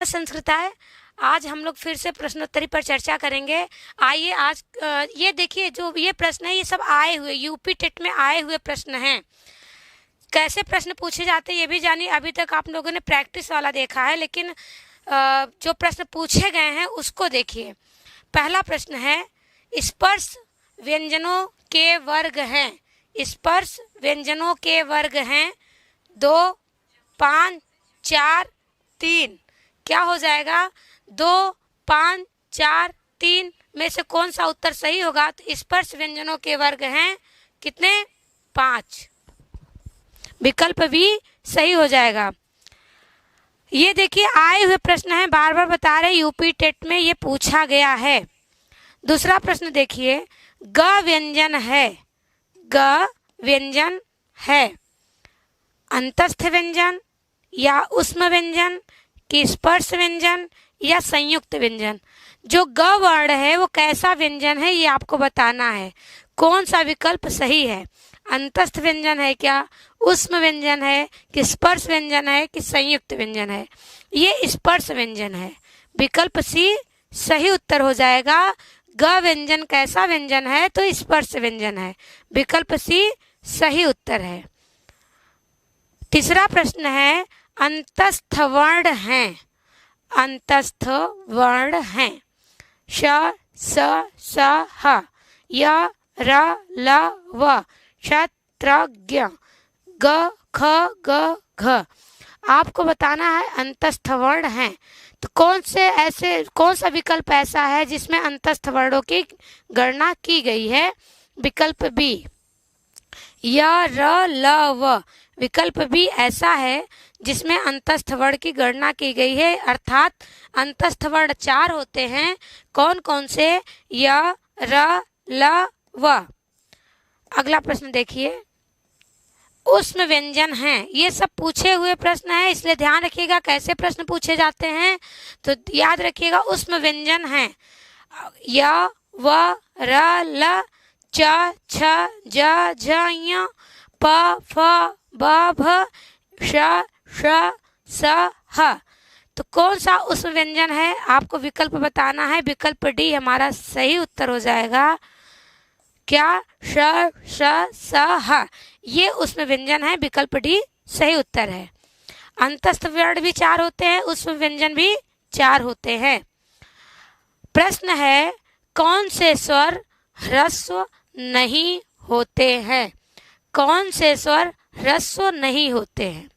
संस्कृताय। आज हम लोग फिर से प्रश्नोत्तरी पर चर्चा करेंगे। आइए आज ये देखिए, जो ये प्रश्न है ये सब आए हुए यूपी टेट में आए हुए प्रश्न हैं। कैसे प्रश्न पूछे जाते हैं ये भी जानिए। अभी तक आप लोगों ने प्रैक्टिस वाला देखा है, लेकिन जो प्रश्न पूछे गए हैं उसको देखिए। पहला प्रश्न है, स्पर्श व्यंजनों के वर्ग हैं। स्पर्श व्यंजनों के वर्ग हैं 2, 5, 4, 3। क्या हो जाएगा? 2, 5, 4, 3 में से कौन सा उत्तर सही होगा? तो स्पर्श व्यंजनों के वर्ग हैं कितने? 5। विकल्प भी सही हो जाएगा। ये देखिए आए हुए प्रश्न हैं, बार बार बता रहे यूपी टेट में ये पूछा गया है। दूसरा प्रश्न देखिए, ग व्यंजन है। ग व्यंजन है अंतस्थ व्यंजन या उष्म व्यंजन कि स्पर्श व्यंजन या संयुक्त व्यंजन। जो ग वर्ण है वो कैसा व्यंजन है ये आपको बताना है। कौन सा विकल्प सही है? अंतस्थ व्यंजन है क्या, उष्म व्यंजन है कि स्पर्श व्यंजन है कि संयुक्त व्यंजन है? ये स्पर्श व्यंजन है। विकल्प सी सही उत्तर हो जाएगा। ग व्यंजन कैसा व्यंजन है? तो स्पर्श व्यंजन है। विकल्प सी सही उत्तर है। तीसरा प्रश्न है, अंतस्थ वर्ण हैं। अंतस्थ वर्ण हैं श, स, ह, य, र, ल, व, क्षत्रज्ञ, ग, ख, ग, घ। आपको बताना है अंतस्थ वर्ण हैं। तो कौन सा विकल्प ऐसा है जिसमें अंतस्थ वर्णों की गणना की गई है? विकल्प बी य, र, ल, व। विकल्प बी ऐसा है जिसमें अंतस्थ वर्ण की गणना की गई है, अर्थात अंतस्थ वर्ण 4 होते हैं। कौन कौन से? य, र, ल, व। अगला प्रश्न देखिए, उष्म व्यंजन हैं। ये सब पूछे हुए प्रश्न है, इसलिए ध्यान रखिएगा कैसे प्रश्न पूछे जाते हैं। तो याद रखिएगा उष्म व्यंजन हैं य, व, र, ल, च, छ, ज, झ, ञ, प, फ, ब, भ, श, श, स, ह। तो कौन सा उष्म व्यंजन है आपको विकल्प बताना है। विकल्प डी हमारा सही उत्तर हो जाएगा। क्या? श, श, स, ह। ये उष्म व्यंजन है। विकल्प डी सही उत्तर है। अंतस्थ वर्ण भी 4 होते हैं, उष्म व्यंजन भी 4 होते हैं। प्रश्न है, कौन से स्वर ह्रस्व नहीं होते हैं? कौन से स्वर ह्रस्व नहीं होते हैं?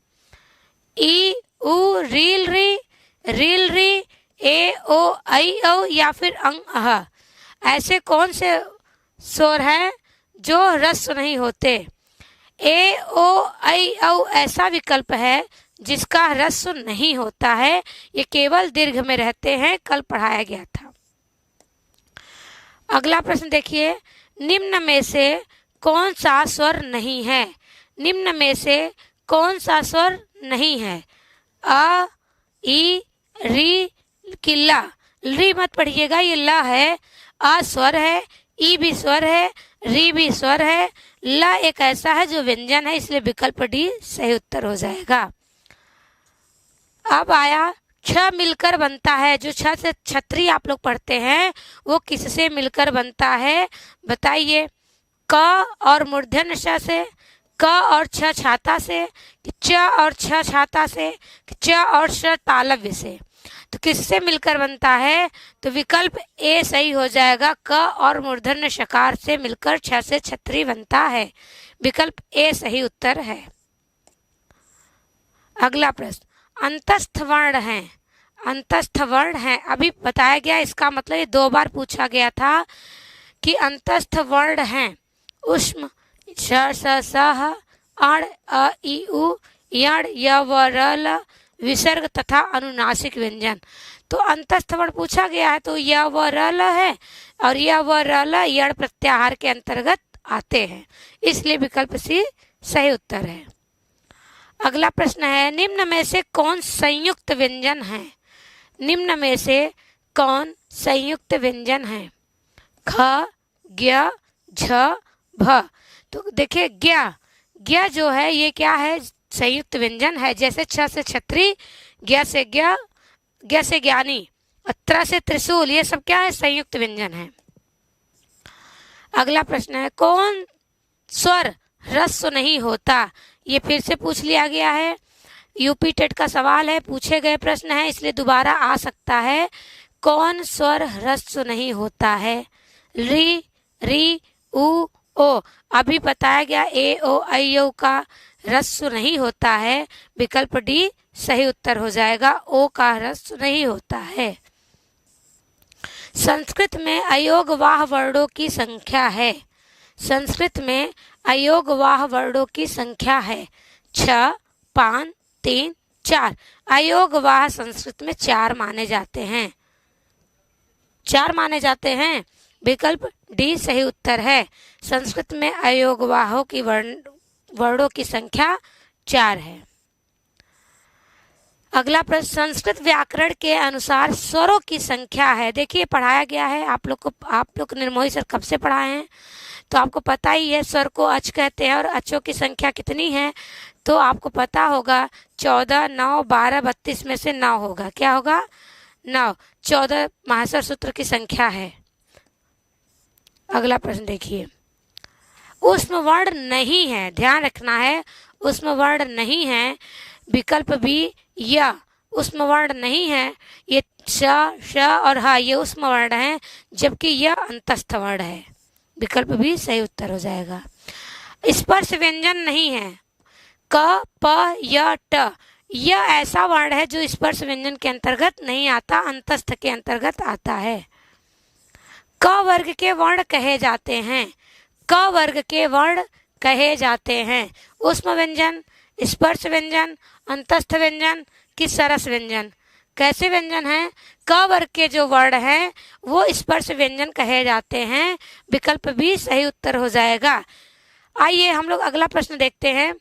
ई, उ, रील, री, रील, री, ए, ओ, ऐ, औ या फिर अंग, अह। ऐसे कौन से स्वर हैं जो ह्रस्व नहीं होते? ए, ओ, ऐ, औ ऐसा विकल्प है जिसका ह्रस्व नहीं होता है। ये केवल दीर्घ में रहते हैं, कल पढ़ाया गया था। अगला प्रश्न देखिए, निम्न में से कौन सा स्वर नहीं है? निम्न में से कौन सा स्वर नहीं है? अ, ई, री, किल्ला। री मत पढ़िएगा, ये ल है। अ स्वर है, ई भी स्वर है, री भी स्वर है, ल एक ऐसा है जो व्यंजन है, इसलिए विकल्प डी सही उत्तर हो जाएगा। अब आया छ मिलकर बनता है। जो छ से छतरी आप लोग पढ़ते हैं वो किससे मिलकर बनता है? बताइए। क और मूर्धन्य श से, क और छ छाता से, च और छ छाता से, च और श तालव्य से। तो किससे मिलकर बनता है? तो विकल्प ए सही हो जाएगा। क और मूर्धन्य शकार से मिलकर छ से छतरी बनता है। विकल्प ए सही उत्तर है। अगला प्रश्न, अंतस्थ वर्ण हैं। अंतस्थ वर्ण हैं अभी बताया गया, इसका मतलब ये 2 बार पूछा गया था कि अंतस्थ वर्ण हैं उष्म श, स, स, ह, अण, अ, ई, उ, यण, य, व, र, ल, विसर्ग तथा अनुनासिक व्यंजन। तो अंतस्थ वर्ण पूछा गया है तो य, व, र, ल है, और य, व, र, ल यण प्रत्याहार के अंतर्गत आते हैं, इसलिए विकल्प सी सही उत्तर है। अगला प्रश्न है, निम्न में से कौन संयुक्त व्यंजन है? निम्न में से कौन संयुक्त व्यंजन है? ख, ज्ञ, झ, भ। तो देखिए ज्ञ जो है ये क्या है? संयुक्त व्यंजन है। जैसे छ से छतरी, ज्ञ से ज्ञ, ज्ञ से ज्ञानी और त्र से त्रिशूल, ये सब क्या है? संयुक्त व्यंजन है। अगला प्रश्न है, कौन स्वर ह्रस्व नहीं होता? ये फिर से पूछ लिया गया है, यूपी टेट का सवाल है, पूछे गए प्रश्न है, इसलिए दोबारा आ सकता है। कौन स्वर ह्रस्व नहीं होता है? री, री, उ, ओ। अभी बताया गया ए, ओ, ऐ, ओ का ह्रस्व नहीं होता है, विकल्प डी सही उत्तर हो जाएगा। ओ का ह्रस्व नहीं होता है। संस्कृत में अयोगवाह वर्णों की संख्या है। संस्कृत में अयोगवाह वर्णों की संख्या है 6, 5, 3, 4। अयोगवाह संस्कृत में 4 माने जाते हैं, 4 माने जाते हैं। विकल्प डी सही उत्तर है। संस्कृत में अयोगवाहों की वर्णों की संख्या 4 है। अगला प्रश्न, संस्कृत व्याकरण के अनुसार स्वरों की संख्या है। देखिए पढ़ाया गया है आप लोग निर्मोही सर कब से पढ़ाए हैं, तो आपको पता ही है स्वर को अच कहते हैं और अचों की संख्या कितनी है, तो आपको पता होगा 14, 9, 12, 32 में से 9 होगा। क्या होगा? 9। 14 माहेश्वर सूत्र की संख्या है। अगला प्रश्न देखिए, ऊष्म वर्ण नहीं है, ध्यान रखना है, ऊष्म वर्ण नहीं है। विकल्प बी या ऊष्म वर्ण नहीं है। ये श, श और ह ये ऊष्म वर्ण है, जबकि यह अंतस्थ वर्ण है। विकल्प भी सही उत्तर हो जाएगा। स्पर्श व्यंजन नहीं है। क, प, य, ट यह ऐसा वर्ण है जो स्पर्श व्यंजन के अंतर्गत नहीं आता, अंतस्थ के अंतर्गत आता है। क वर्ग के वर्ण कहे जाते हैं। क वर्ग के वर्ण कहे जाते हैं। ऊष्म व्यंजन, स्पर्श व्यंजन, अंतस्थ व्यंजन कि सरस व्यंजन? कैसे व्यंजन है? क वर्ग के जो वर्ण हैं वो स्पर्श व्यंजन कहे जाते हैं। विकल्प भी सही उत्तर हो जाएगा। आइए हम लोग अगला प्रश्न देखते हैं।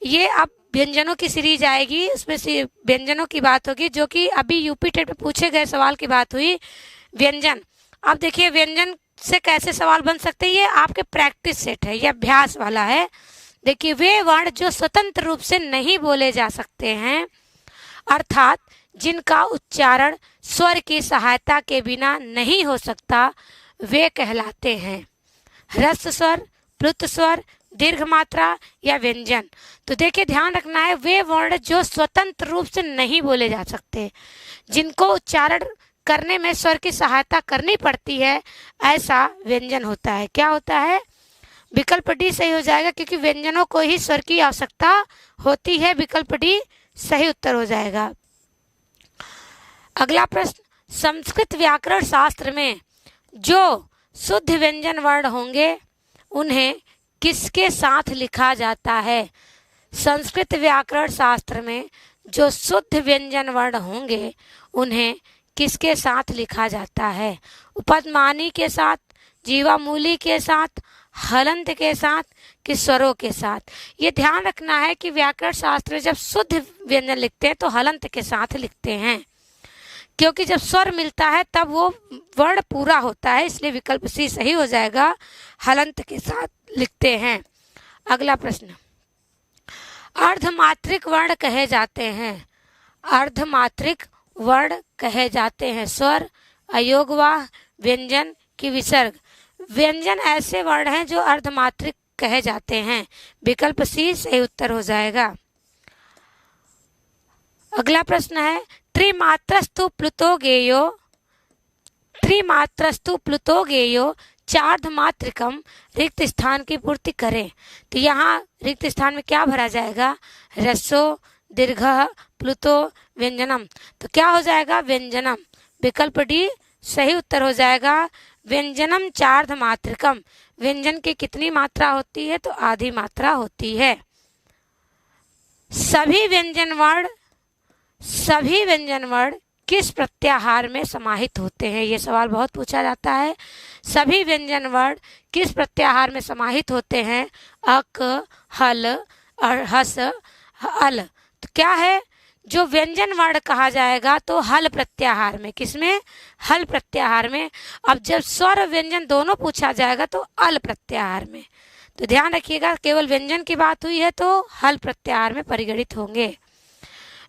ये अब व्यंजनों की सीरीज आएगी, उसमें से व्यंजनों की बात होगी, जो कि अभी यूपी टेट में पूछे गए सवाल की बात हुई। व्यंजन, अब देखिए व्यंजन से कैसे सवाल बन सकते हैं, ये आपके प्रैक्टिस सेट है, ये अभ्यास वाला है। देखिए, वे वर्ण जो स्वतंत्र रूप से नहीं बोले जा सकते हैं, अर्थात जिनका उच्चारण स्वर की सहायता के बिना नहीं हो सकता, वे कहलाते हैं ह्रस्व स्वर, प्लुत स्वर, दीर्घ मात्रा या व्यंजन। तो देखिए ध्यान रखना है, वे वर्ण जो स्वतंत्र रूप से नहीं बोले जा सकते, जिनको उच्चारण करने में स्वर की सहायता करनी पड़ती है, ऐसा व्यंजन होता है। क्या होता है? विकल्प डी सही हो जाएगा, क्योंकि व्यंजनों को ही स्वर की आवश्यकता होती है। विकल्प डी सही उत्तर हो जाएगा। अगला प्रश्न, संस्कृत व्याकरण शास्त्र में जो शुद्ध व्यंजन वर्ण होंगे उन्हें किसके साथ लिखा जाता है? संस्कृत व्याकरण शास्त्र में जो शुद्ध व्यंजन वर्ण होंगे उन्हें किसके साथ लिखा जाता है? उपदमानी के साथ, जीवामूली के साथ, हलंत के साथ कि स्वरों के साथ? ये ध्यान रखना है कि व्याकरण शास्त्र में जब शुद्ध व्यंजन लिखते हैं तो हलंत के साथ लिखते हैं, क्योंकि जब स्वर मिलता है तब वो वर्ण पूरा होता है, इसलिए विकल्प सी सही हो जाएगा, हलंत के साथ लिखते हैं। अगला प्रश्न, अर्धमात्रिक वर्ण कहे जाते हैं। अर्धमात्रिक वर्ण कहे जाते हैं स्वर, अयोगवाह, व्यंजन की विसर्ग? व्यंजन ऐसे वर्ण हैं जो अर्धमात्रिक कहे जाते हैं। विकल्प सी सही उत्तर हो जाएगा। अगला प्रश्न है, त्रिमात्रस्तु प्लुतो गेयो चार्धमात्रिकम रिक्त स्थान की पूर्ति करें। तो यहाँ रिक्त स्थान में क्या भरा जाएगा? ह्रस्वो, दीर्घ, प्लुतो, व्यंजनम। तो क्या हो जाएगा? व्यंजनम। विकल्प डी सही उत्तर हो जाएगा। व्यंजनम चार्धमात्रिकम। व्यंजन की कितनी मात्रा होती है? तो आधी मात्रा होती है। सभी व्यंजन वर्ण किस प्रत्याहार में समाहित होते हैं? ये सवाल बहुत पूछा जाता है। सभी व्यंजन वर्ण किस प्रत्याहार में समाहित होते हैं? अक, हल और हस, अल। तो क्या है? जो व्यंजन वर्ण कहा जाएगा तो हल प्रत्याहार में। किसमें? हल प्रत्याहार में। अब जब स्वर व्यंजन दोनों पूछा जाएगा तो अल प्रत्याहार में। तो ध्यान रखिएगा, केवल व्यंजन की बात हुई है तो हल प्रत्याहार में परिगणित होंगे।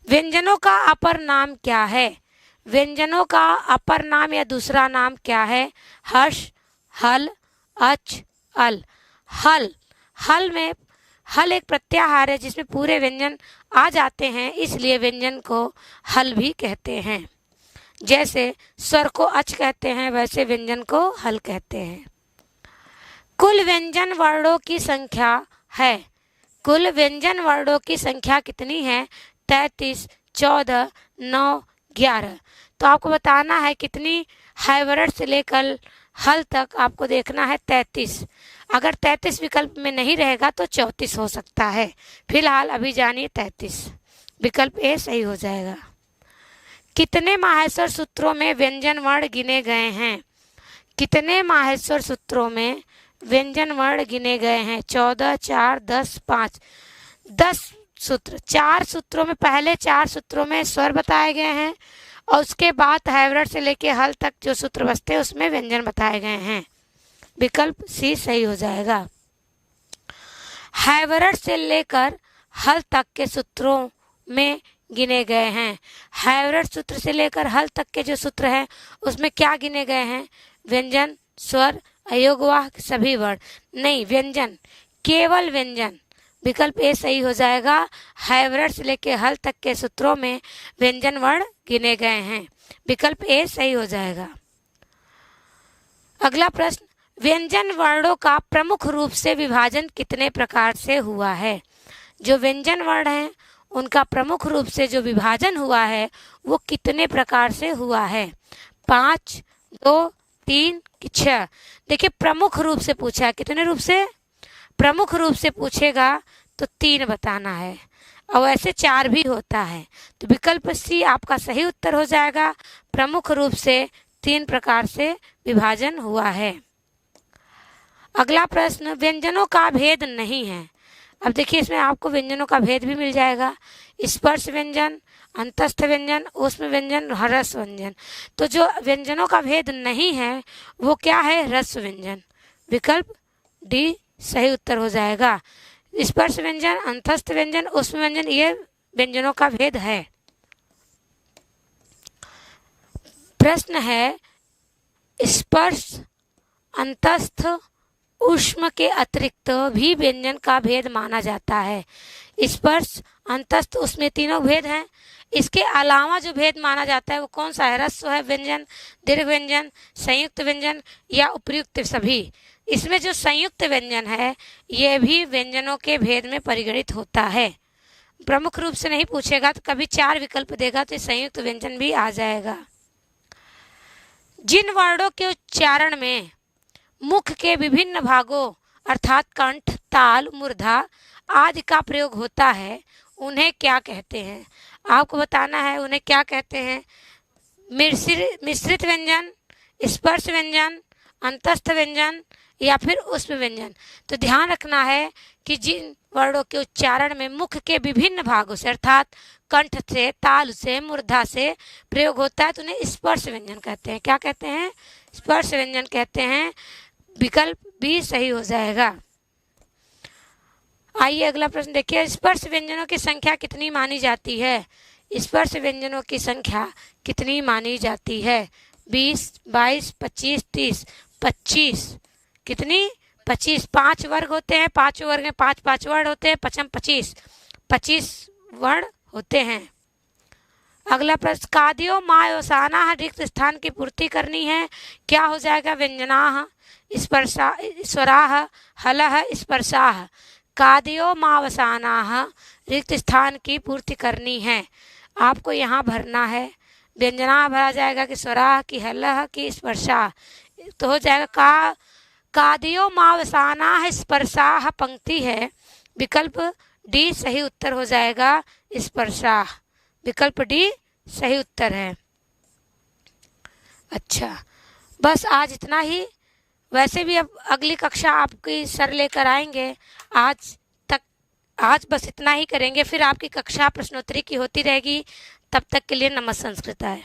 व्यंजनों का अपर नाम क्या है? व्यंजनों का अपर नाम या दूसरा नाम क्या है? हर्ष, हल, अच, अल। हल, हल में हल एक प्रत्याहार है जिसमें पूरे व्यंजन आ जाते हैं, इसलिए व्यंजन को हल भी कहते हैं। जैसे स्वर को अच कहते हैं, वैसे व्यंजन को हल कहते हैं। कुल व्यंजन वर्णों की संख्या है। कुल व्यंजन वर्णों की संख्या कितनी है? 33, 14, 9, 11। तो आपको बताना है कितनी हाइवरड से लेकर हल तक आपको देखना है 33। अगर 33 विकल्प में नहीं रहेगा तो 34 हो सकता है। फिलहाल अभी जानिए 33, विकल्प ए सही हो जाएगा। कितने माहेश्वर सूत्रों में व्यंजन वर्ण गिने गए हैं? कितने माहेश्वर सूत्रों में व्यंजन वर्ण गिने गए हैं? 14, 4, 10, 5। 10 सूत्र, 4 सूत्रों में, पहले 4 सूत्रों में स्वर बताए गए हैं और उसके बाद हाइवरड से लेके हल तक जो सूत्र बचते हैं उसमें व्यंजन बताए गए हैं। विकल्प सी सही हो जाएगा। हाइवरड से लेकर हल तक के सूत्रों में गिने गए हैं। हाइवरड सूत्र से लेकर हल तक के जो सूत्र हैं उसमें क्या गिने गए हैं? व्यंजन, स्वर, अयोगवाह, सभी वर्ण नहीं, व्यंजन, केवल व्यंजन। विकल्प ए सही हो जाएगा। हाइवरड से लेकर हल तक के सूत्रों में व्यंजन वर्ण गिने गए हैं। विकल्प ए सही हो जाएगा। अगला प्रश्न, व्यंजन वर्णों का प्रमुख रूप से विभाजन कितने प्रकार से हुआ है? जो व्यंजन वर्ण हैं उनका प्रमुख रूप से जो विभाजन हुआ है वो कितने प्रकार से हुआ है? 5, 2, 3 कि 6? देखिए प्रमुख रूप से पूछा है, कितने रूप से? प्रमुख रूप से पूछेगा तो 3 बताना है और ऐसे 4 भी होता है। तो विकल्प सी आपका सही उत्तर हो जाएगा। प्रमुख रूप से 3 प्रकार से विभाजन हुआ है। अगला प्रश्न, व्यंजनों का भेद नहीं है। अब देखिए इसमें आपको व्यंजनों का भेद भी मिल जाएगा। स्पर्श व्यंजन, अंतस्थ व्यंजन, ऊष्म व्यंजन, रस व्यंजन। तो जो व्यंजनों का भेद नहीं है वो क्या है? रस व्यंजन। विकल्प डी सही उत्तर हो जाएगा। स्पर्श व्यंजन, अंतस्थ व्यंजन, ऊष्म व्यंजन, ये व्यंजनों का भेद है। प्रश्न है, स्पर्श, अंतस्थ, ऊष्म के अतिरिक्त भी व्यंजन का भेद माना जाता है। स्पर्श, अंतस्थ, ऊष्म तीनों भेद हैं। इसके अलावा जो भेद माना जाता है वो कौन सा है? ह्रस्व है व्यंजन, दीर्घ व्यंजन, संयुक्त व्यंजन या उपर्युक्त सभी। इसमें जो संयुक्त व्यंजन है ये भी व्यंजनों के भेद में परिगणित होता है। प्रमुख रूप से नहीं पूछेगा तो कभी 4 विकल्प देगा तो संयुक्त व्यंजन भी आ जाएगा। जिन वर्णों के उच्चारण में मुख के विभिन्न भागों अर्थात कंठ, ताल, मूर्धा आदि का प्रयोग होता है उन्हें क्या कहते हैं? आपको बताना है उन्हें क्या कहते हैं। मिश्रित व्यंजन, स्पर्श व्यंजन, अंतस्थ व्यंजन या फिर ऊष्म व्यंजन। तो ध्यान रखना है कि जिन वर्णों के उच्चारण में मुख के विभिन्न भागों से अर्थात कंठ से, ताल से, मूर्धा से प्रयोग होता है तो उन्हें स्पर्श व्यंजन कहते हैं। क्या कहते हैं? स्पर्श व्यंजन कहते हैं। विकल्प बी सही हो जाएगा। आइए अगला प्रश्न देखिए, स्पर्श व्यंजनों की संख्या कितनी मानी जाती है? स्पर्श व्यंजनों की संख्या कितनी मानी जाती है? 20, 22, 25, 30। 25 कितनी? 25। 5 वर्ग होते हैं, 5 वर्ग में 5 वर्ण होते हैं, 25 वर्ण होते हैं। अगला प्रश्न, कादियो मायोसाना रिक्त स्थान की पूर्ति करनी है, क्या हो जाएगा? व्यंजना, स्पर्शा, स्वराह, हलह, स्पर्शाह। कादियो मावसाना रिक्त स्थान की पूर्ति करनी है। आपको यहाँ भरना है, व्यंजना भरा जाएगा कि स्वराह की, हलह की, स्पर्शाह। तो हो जाएगा कादियो मावसाना स्पर्शाह पंक्ति है। विकल्प डी सही उत्तर हो जाएगा, स्पर्शाह। विकल्प डी सही उत्तर है। अच्छा, बस आज इतना ही। वैसे भी अब अगली कक्षा आपकी सर लेकर आएंगे। आज बस इतना ही करेंगे, फिर आपकी कक्षा प्रश्नोत्तरी की होती रहेगी। तब तक के लिए नमस्ते संस्कृत है।